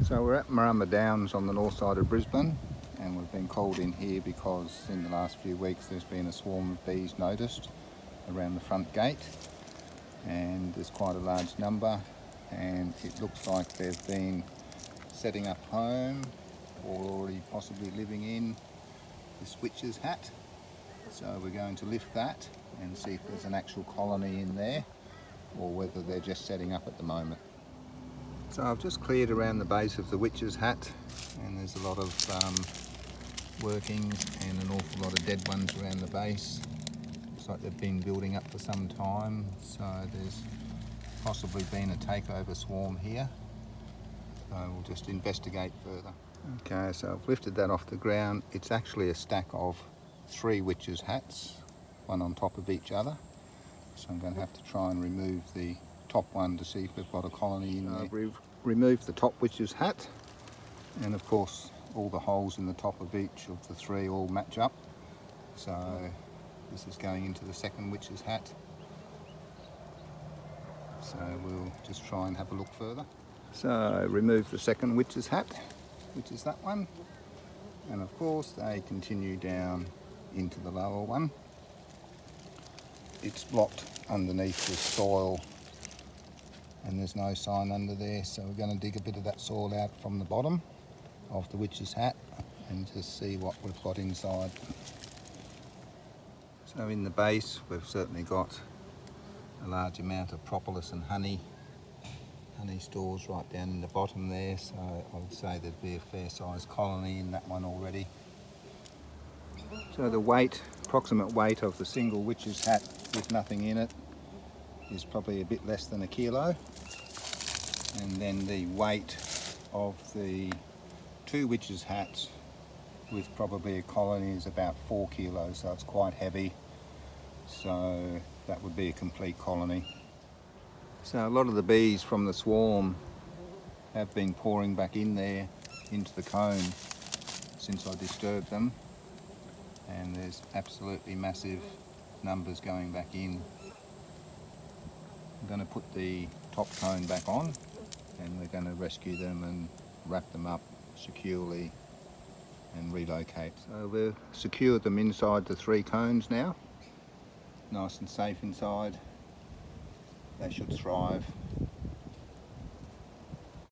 So we're at Marumba Downs on the north side of Brisbane, and we've been called in here because in the last few weeks there's been a swarm of bees noticed around the front gate, and there's quite a large number, and it looks like they've been setting up home or already possibly living in this witch's hat. So we're going to lift that and see if there's an actual colony in there or whether they're just setting up at the moment. So I've just cleared around the base of the witch's hat, and there's a lot of workings and an awful lot of dead ones around the base. Looks like they've been building up for some time, so there's possibly been a takeover swarm here. So we'll just investigate further. Okay, so I've lifted that off the ground. It's actually a stack of 3 witches' hats, one on top of each other. So I'm going to have to try and remove the top one to see if we've got a colony in there. We've removed the top witch's hat, and of course all the holes in the top of each of the 3 all match up. So this is going into the second witch's hat. So we'll just try and have a look further. So remove the second witch's hat, which is that one, and of course they continue down into the lower one. It's blocked underneath the soil and there's no sign under there, so we're going to dig a bit of that soil out from the bottom of the witch's hat and just see what we've got inside. So in the base we've certainly got a large amount of propolis and honey stores right down in the bottom there, so I would say there'd be a fair sized colony in that one already. So the weight, approximate weight of the single witch's hat with nothing in it is probably a bit less than a kilo, and then the weight of the 2 witches' hats with probably a colony is about 4 kilos, so it's quite heavy, so that would be a complete colony. So a lot of the bees from the swarm have been pouring back in there into the comb since I disturbed them, and there's absolutely massive numbers going back in. I'm going to put the top cone back on, and we're going to rescue them and wrap them up securely and relocate. So we've secured them inside the 3 cones now, nice and safe inside. They should thrive